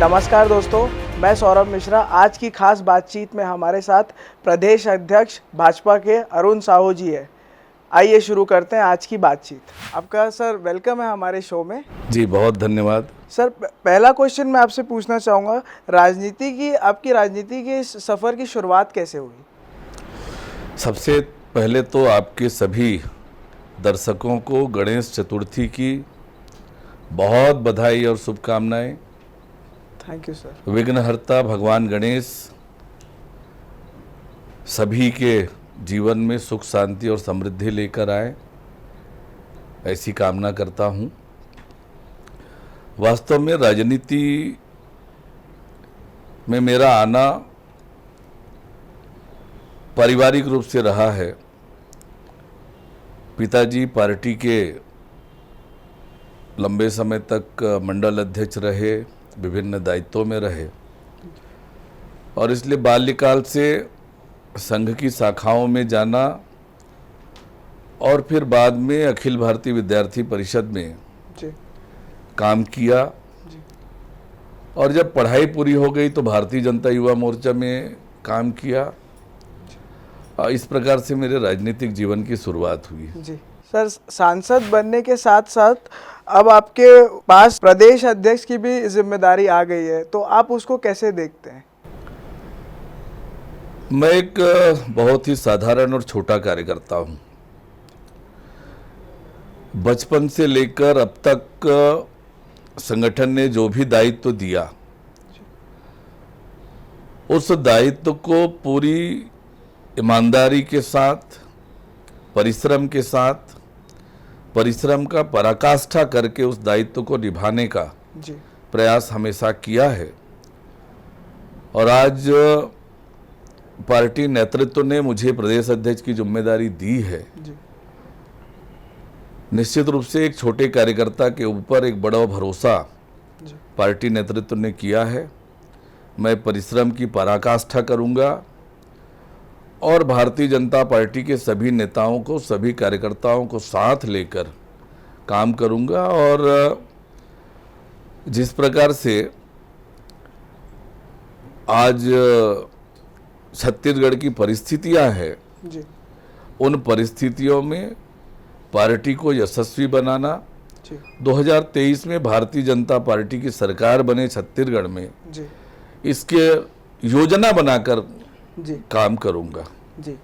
नमस्कार दोस्तों, मैं सौरभ मिश्रा। आज की खास बातचीत में हमारे साथ प्रदेश अध्यक्ष भाजपा के अरुण साहू जी है। आइए शुरू करते हैं आज की बातचीत। आपका सर वेलकम है हमारे शो में। जी बहुत धन्यवाद। सर पहला क्वेश्चन मैं आपसे पूछना चाहूँगा, आपकी राजनीति के सफ़र की शुरुआत कैसे हुई? सबसे पहले तो आपके सभी दर्शकों को गणेश चतुर्थी की बहुत बधाई और शुभकामनाएं। Thank you sir. विघ्नहर्ता भगवान गणेश सभी के जीवन में सुख शांति और समृद्धि लेकर आए, ऐसी कामना करता हूं। वास्तव में राजनीति में मेरा आना पारिवारिक रूप से रहा है। पिताजी पार्टी के लंबे समय तक मंडल अध्यक्ष रहे, विभिन्न दायित्वों में रहे और इसलिए बाल्यकाल से संघ की शाखाओं में जाना और फिर बाद में अखिल भारतीय विद्यार्थी परिषद में जी। काम किया जी। और जब पढ़ाई पूरी हो गई तो भारतीय जनता युवा मोर्चा में काम किया। इस प्रकार से मेरे राजनीतिक जीवन की शुरुआत हुई। जी सर, सांसद बनने के साथ साथ अब आपके पास प्रदेश अध्यक्ष की भी जिम्मेदारी आ गई है, तो आप उसको कैसे देखते हैं? मैं एक बहुत ही साधारण और छोटा कार्यकर्ता हूं। बचपन से लेकर अब तक संगठन ने जो भी दायित्व दिया, उस दायित्व को पूरी ईमानदारी के साथ, परिश्रम के साथ, परिश्रम का पराकाष्ठा करके उस दायित्व को निभाने का जी। प्रयास हमेशा किया है। और आज पार्टी नेतृत्व ने मुझे प्रदेश अध्यक्ष की जिम्मेदारी दी है। जी। निश्चित रूप से एक छोटे कार्यकर्ता के ऊपर एक बड़ा भरोसा जी। पार्टी नेतृत्व ने किया है। मैं परिश्रम की पराकाष्ठा करूंगा और भारतीय जनता पार्टी के सभी नेताओं को, सभी कार्यकर्ताओं को साथ लेकर काम करूंगा। और जिस प्रकार से आज छत्तीसगढ़ की परिस्थितियां हैं, जी। उन परिस्थितियों में पार्टी को यशस्वी बनाना। जी। 2023 में भारतीय जनता पार्टी की सरकार बने छत्तीसगढ़ में, जी। इसके योजना बनाकर जी। काम करूंगा। जी।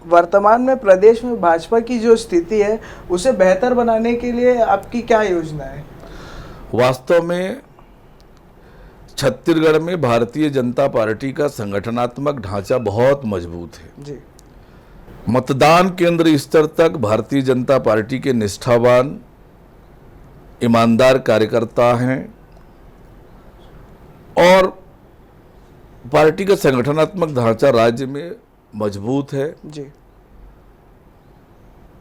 वर्तमान में प्रदेश में भाजपा की जो स्थिति है, उसे बेहतर बनाने के लिए आपकी क्या योजना है? वास्तव में छत्तीसगढ़ में भारतीय जनता पार्टी का संगठनात्मक ढांचा बहुत मजबूत है। जी। मतदान केंद्र स्तर तक भारतीय जनता पार्टी के निष्ठावान, ईमानदार कार्यकर्ता हैं और पार्टी का संगठनात्मक ढांचा राज्य में मजबूत है। जी।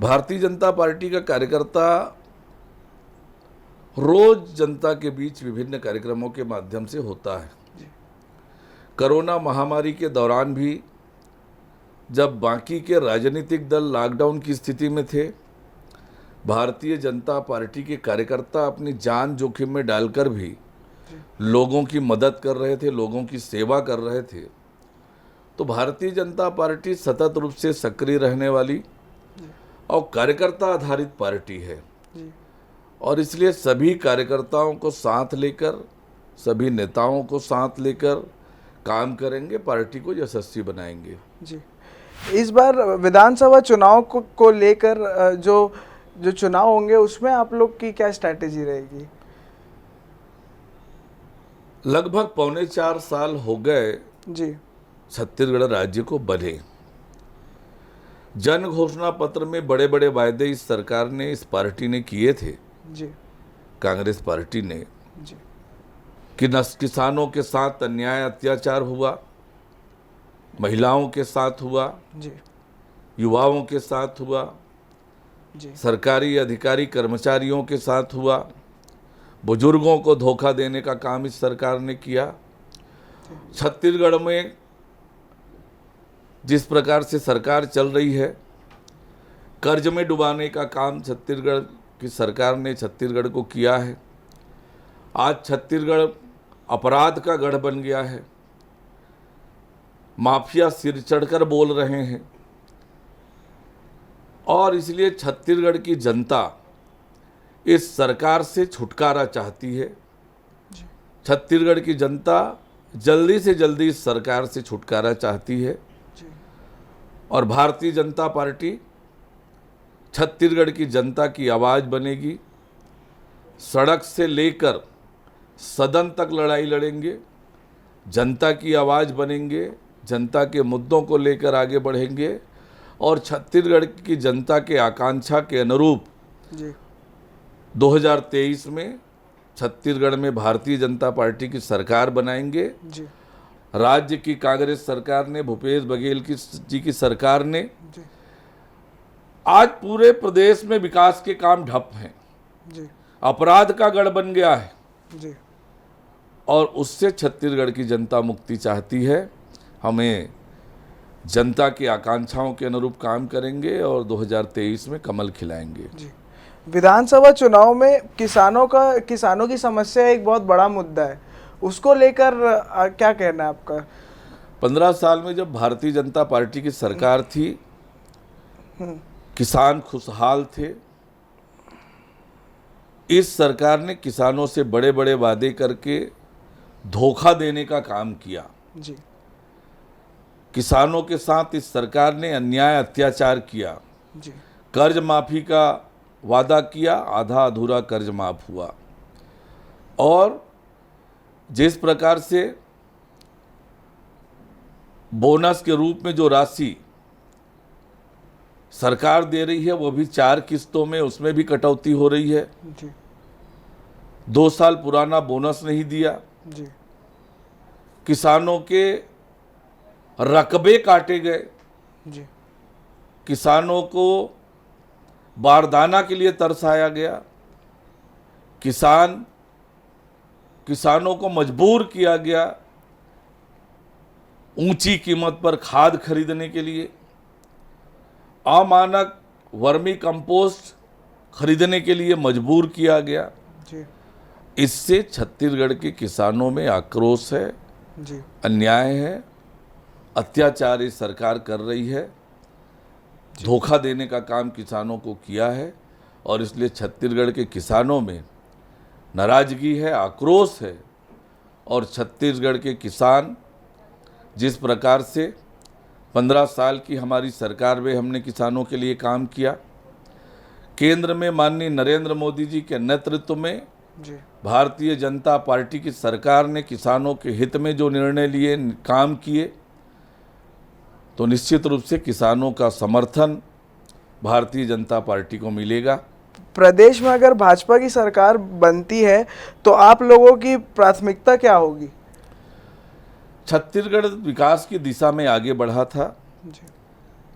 भारतीय जनता पार्टी का कार्यकर्ता रोज जनता के बीच विभिन्न कार्यक्रमों के माध्यम से होता है। जी। कोरोना महामारी के दौरान भी जब बाकी के राजनीतिक दल लॉकडाउन की स्थिति में थे, भारतीय जनता पार्टी के कार्यकर्ता अपनी जान जोखिम में डालकर भी लोगों की मदद कर रहे थे, लोगों की सेवा कर रहे थे। तो भारतीय जनता पार्टी सतत रूप से सक्रिय रहने वाली और कार्यकर्ता आधारित पार्टी है। जी। और इसलिए सभी कार्यकर्ताओं को साथ लेकर, सभी नेताओं को साथ लेकर काम करेंगे, पार्टी को यशस्वी बनाएंगे। जी। इस बार विधानसभा चुनाव को लेकर जो चुनाव होंगे, उसमें आप लोग की क्या स्ट्रैटेजी रहेगी? लगभग 4.25 साल हो गए जी। छत्तीसगढ़ राज्य को बने। जन घोषणा पत्र में बड़े बड़े वायदे इस सरकार ने, इस पार्टी ने किए थे, जी। कांग्रेस पार्टी ने, जी। कि किसानों के साथ अन्याय अत्याचार हुआ, महिलाओं के साथ हुआ, जी। युवाओं के साथ हुआ, जी। सरकारी अधिकारी कर्मचारियों के साथ हुआ, बुजुर्गों को धोखा देने का काम इस सरकार ने किया। छत्तीसगढ़ में जिस प्रकार से सरकार चल रही है, कर्ज में डुबाने का काम छत्तीसगढ़ की सरकार ने छत्तीसगढ़ को किया है। आज छत्तीसगढ़ अपराध का गढ़ बन गया है, माफिया सिर चढ़कर बोल रहे हैं, और इसलिए छत्तीसगढ़ की जनता इस सरकार से छुटकारा चाहती है। छत्तीसगढ़ की जनता जल्दी से जल्दी इस सरकार से छुटकारा चाहती है और भारतीय जनता पार्टी छत्तीसगढ़ की जनता की आवाज़ बनेगी। सड़क से लेकर सदन तक लड़ाई लड़ेंगे, जनता की आवाज़ बनेंगे, जनता के मुद्दों को लेकर आगे बढ़ेंगे और छत्तीसगढ़ की जनता के आकांक्षा के अनुरूप 2023 में छत्तीसगढ़ में भारतीय जनता पार्टी की सरकार बनाएंगे। राज्य की कांग्रेस सरकार ने, भूपेश बघेल जी की सरकार ने, आज पूरे प्रदेश में विकास के काम ठप हैं, अपराध का गढ़ बन गया है और उससे छत्तीसगढ़ की जनता मुक्ति चाहती है। हमें जनता की आकांक्षाओं के अनुरूप काम करेंगे और 2023 में कमल खिलाएंगे। विधानसभा चुनाव में किसानों की समस्या एक बहुत बड़ा मुद्दा है, उसको लेकर क्या कहना है आपका? 15 साल में जब भारतीय जनता पार्टी की सरकार थी, किसान खुशहाल थे। इस सरकार ने किसानों से बड़े बड़े वादे करके धोखा देने का काम किया। किसानों के साथ इस सरकार ने अन्याय अत्याचार किया। कर्ज माफी का वादा किया, आधा अधूरा कर्ज माफ हुआ। और जिस प्रकार से बोनस के रूप में जो राशि सरकार दे रही है वो भी 4 किस्तों में, उसमें भी कटौती हो रही है। 2 साल पुराना बोनस नहीं दिया। किसानों के रकबे काटे गए। किसानों को बारदाना के लिए तरसाया गया। किसानों को मजबूर किया गया ऊंची कीमत पर खाद खरीदने के लिए, अमानक वर्मी कंपोस्ट खरीदने के लिए मजबूर किया गया। इससे छत्तीसगढ़ के किसानों में आक्रोश है, अन्याय है, अत्याचार इस सरकार कर रही है, धोखा देने का काम किसानों को किया है और इसलिए छत्तीसगढ़ के किसानों में नाराजगी है, आक्रोश है। और छत्तीसगढ़ के किसान जिस प्रकार से 15 साल की हमारी सरकार में हमने किसानों के लिए काम किया, केंद्र में माननीय नरेंद्र मोदी जी के नेतृत्व में भारतीय जनता पार्टी की सरकार ने किसानों के हित में जो निर्णय लिए, काम किए, तो निश्चित रूप से किसानों का समर्थन भारतीय जनता पार्टी को मिलेगा। प्रदेश में अगर भाजपा की सरकार बनती है तो आप लोगों की प्राथमिकता क्या होगी? छत्तीसगढ़ विकास की दिशा में आगे बढ़ा था।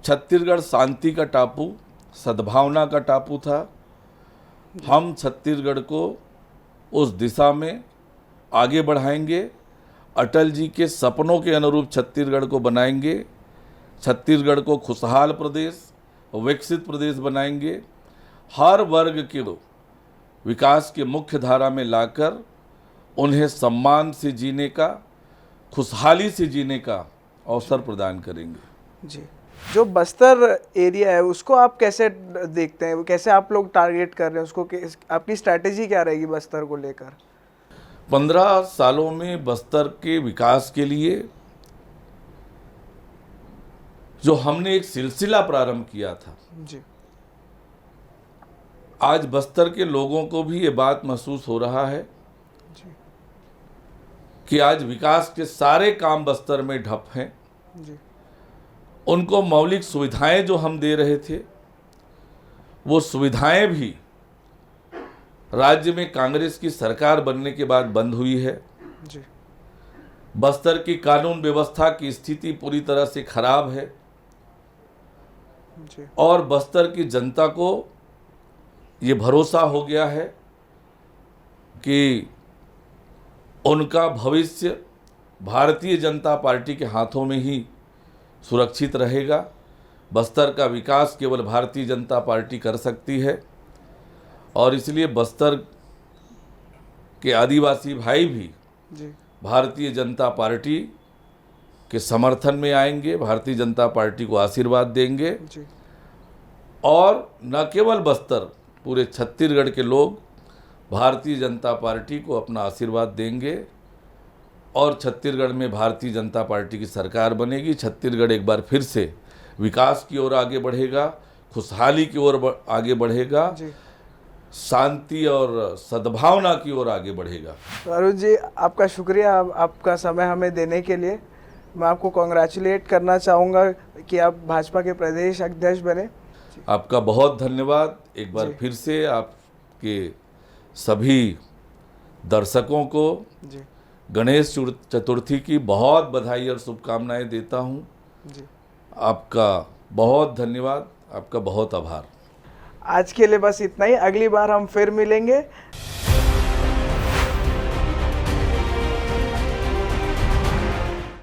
छत्तीसगढ़ शांति का टापू, सद्भावना का टापू था। हम छत्तीसगढ़ को उस दिशा में आगे बढ़ाएंगे, अटल जी के सपनों के अनुरूप छत्तीसगढ़ को बनाएंगे। छत्तीसगढ़ को खुशहाल प्रदेश, विकसित प्रदेश बनाएंगे। हर वर्ग के विकास के मुख्य धारा में लाकर उन्हें सम्मान से जीने का, खुशहाली से जीने का अवसर प्रदान करेंगे। जी, जो बस्तर एरिया है उसको आप कैसे देखते हैं, कैसे आप लोग टारगेट कर रहे हैं उसको, आपकी स्ट्रैटेजी क्या रहेगी बस्तर को लेकर? 15 सालों में बस्तर के विकास के लिए जो हमने एक सिलसिला प्रारंभ किया था, आज बस्तर के लोगों को भी ये बात महसूस हो रहा है कि आज विकास के सारे काम बस्तर में ठप हैं। उनको मौलिक सुविधाएं जो हम दे रहे थे, वो सुविधाएं भी राज्य में कांग्रेस की सरकार बनने के बाद बंद हुई है। बस्तर की कानून व्यवस्था की स्थिति पूरी तरह से खराब है और बस्तर की जनता को ये भरोसा हो गया है कि उनका भविष्य भारतीय जनता पार्टी के हाथों में ही सुरक्षित रहेगा। बस्तर का विकास केवल भारतीय जनता पार्टी कर सकती है और इसलिए बस्तर के आदिवासी भाई भी भारतीय जनता पार्टी के समर्थन में आएंगे, भारतीय जनता पार्टी को आशीर्वाद देंगे जी और न केवल बस्तर, पूरे छत्तीसगढ़ के लोग भारतीय जनता पार्टी को अपना आशीर्वाद देंगे और छत्तीसगढ़ में भारतीय जनता पार्टी की सरकार बनेगी। छत्तीसगढ़ एक बार फिर से विकास की ओर आगे बढ़ेगा, खुशहाली की ओर आगे बढ़ेगा, जी। शांति और सद्भावना की ओर आगे बढ़ेगा। तो अरुण जी, आपका शुक्रिया आपका समय हमें देने के लिए। मैं आपको कॉन्ग्रेचुलेट करना चाहूँगा कि आप भाजपा के प्रदेश अध्यक्ष बने। आपका बहुत धन्यवाद। एक बार जी। फिर से आपके सभी दर्शकों को जी गणेश चतुर्थी की बहुत बधाई और शुभकामनाएं देता हूं। जी। आपका बहुत धन्यवाद, आपका बहुत आभार। आज के लिए बस इतना ही। अगली बार हम फिर मिलेंगे।